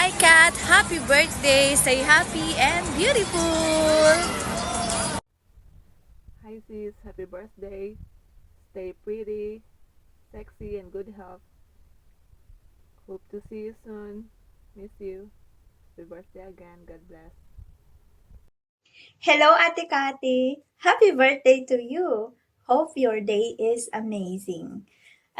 Hi Kat! Happy birthday! Stay happy and beautiful! Hi sis, happy birthday. Stay pretty, sexy, and good health. Hope to see you soon. Miss you. Happy birthday again. God bless. Hello, Ate Kati! Happy birthday to you! Hope your day is amazing.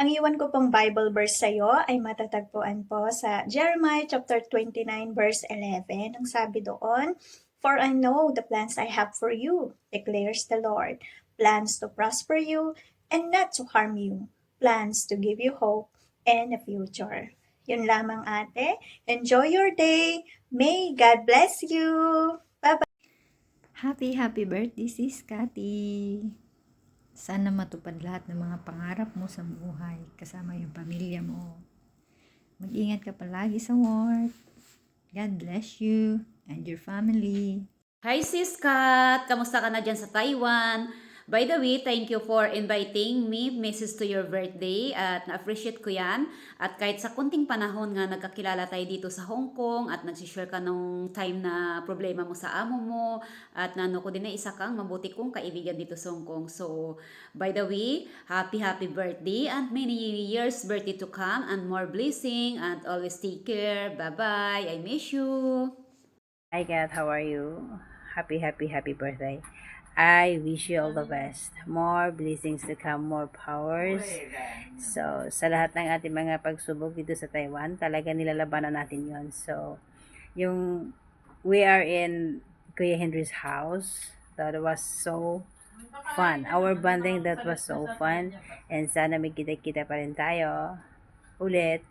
Ang iwan ko pong Bible verse sa iyo ay matatagpuan po sa Jeremiah chapter 29 verse 11. Ang sabi doon, "For I know the plans I have for you, declares the Lord, plans to prosper you and not to harm you, plans to give you hope and a future." Yun lamang ate. Enjoy your day. May God bless you. Bye-bye. Happy birthday, Sis Cathy! Sana matupad lahat ng mga pangarap mo sa buhay kasama yung pamilya mo. Mag-ingat ka palagi sa work. God bless you and your family. Hi Sis Kat! Kamusta ka na dyan sa Taiwan? By the way, thank you for inviting me, Mrs. to your birthday at na-appreciate ko yan. At kahit sa kunting panahon nga nagkakilala tayo dito sa Hong Kong at nagsishare ka nung time na problema mo sa amo mo at nano ko din na isa kang mabuti kong kaibigan dito sa Hong Kong. So, by the way, happy birthday and many years birthday to come and more blessing and always take care. Bye-bye! I miss you! Hi Kat, how are you? Happy birthday. I wish you all the best. More blessings to come, more powers. So, sa lahat ng ating mga pagsubok dito sa Taiwan, talaga nilalabanan natin yon. So, yung we are in Kuya Henry's house. That was so fun. Our bonding, that was so fun. And sana may kita-kita pa rin tayo ulit.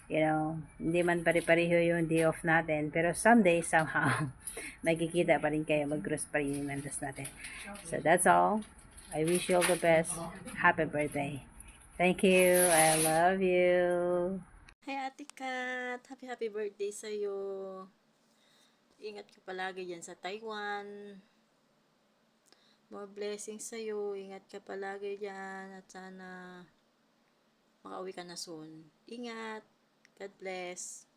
Hindi man pare-pareho yung day off natin, pero someday, somehow, magkikita pa rin kayo, mag-cross pa rin yung landas natin. So, that's all. I wish you all the best. Happy birthday. Thank you. I love you. Hi Ate Kat! Happy birthday sa'yo! Ingat ka palagi dyan sa Taiwan. More blessings sa'yo. Ingat ka palagi dyan at sana makauwi ka na soon. Ingat! God bless!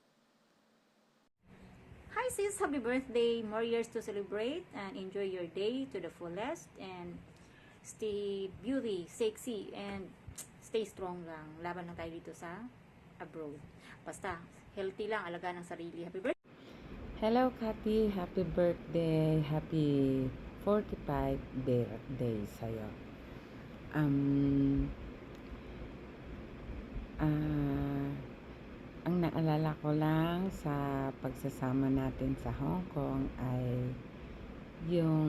Hi sis, happy birthday! More years to celebrate and enjoy your day to the fullest and stay beauty, sexy and stay strong lang. Laban lang tayo dito sa abroad. Basta, healthy lang, alagaan ng sarili. Happy birthday! Hello, Kathy. Happy birthday. Happy 45th birthday sa'yo. Um, ang naalala ko lang sa pagsasama natin sa Hong Kong ay yung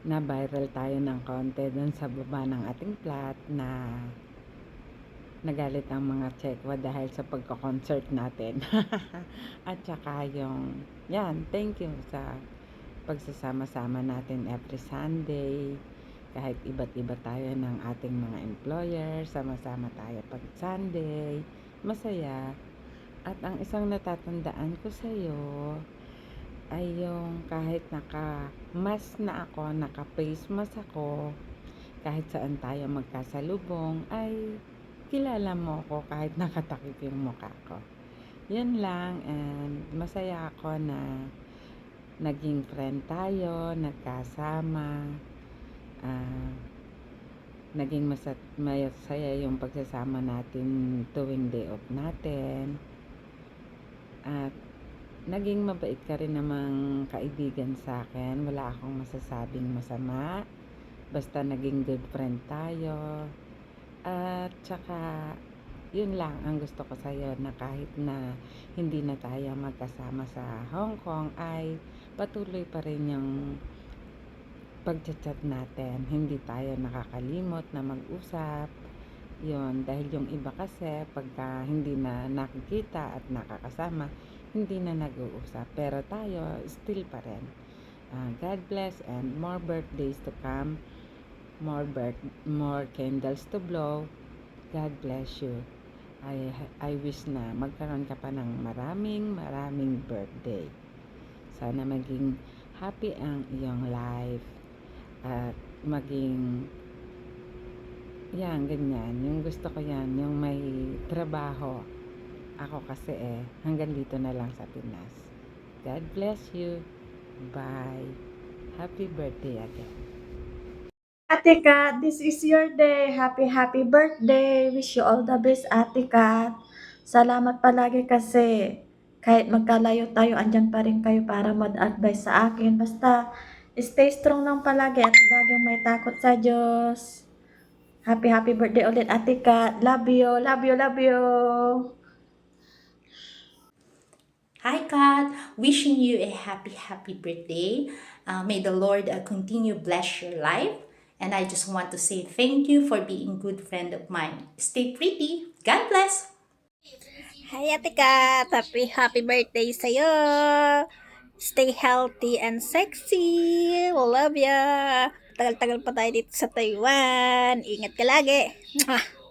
na-viral tayo ng konti dun sa baba ng ating flat na nagalit ang mga Chekwa dahil sa pagko-concert natin. At saka thank you sa pagsasama-sama natin every Sunday. Kahit iba't iba tayo ng ating mga employer, sama-sama tayo pag Sunday. Masaya. At ang isang natatandaan ko sa'yo ay yung kahit naka-mask na ako, naka-face mask ako, kahit saan tayo magkasalubong, ay kilala mo ako kahit nakatakip yung mukha ko. Yan lang, and masaya ako na naging friend tayo, nagkasama, naging masaya yung pagsasama natin tuwing day off natin, at naging mabait ka rin namang kaibigan sa akin. Wala akong masasabing masama, basta naging good friend tayo. At saka yun lang ang gusto ko sa'yo, na kahit na hindi na tayo magkasama sa Hong Kong ay patuloy pa rin yung pagchat-chat natin. Hindi tayo nakakalimot na mag-usap. Yun, dahil yung iba kasi pagka hindi na nakikita at nakakasama, hindi na nag-uusap. Pero tayo, still pa rin. God bless and more birthdays to come. More candles to blow. God bless you. I wish na magkaroon ka pa ng maraming birthday. Sana maging happy ang iyong life at maging ganyan. Yung gusto ko yan, yung may trabaho Ako kasi hanggang dito na lang sa Pinas. God bless you. Bye. Happy birthday again. Ate Kat, this is your day. Happy birthday. Wish you all the best, Ate Kat. Salamat palagi kasi kahit magkalayo tayo, andyan pa rin kayo para mag-advise sa akin. Basta, stay strong lang palagi at laging may takot sa Diyos. Happy birthday ulit, Ate Kat. Love you, love you, love you. Hi, Kat. Wishing you a happy birthday. May the Lord continue bless your life. And I just want to say thank you for being a good friend of mine. Stay pretty. God bless. Hi, Ate Kat! Happy birthday sa'yo! Stay healthy and sexy! Love ya! Tagal-tagal pa tayo dito sa Taiwan. Ingat ka lagi! Mwah!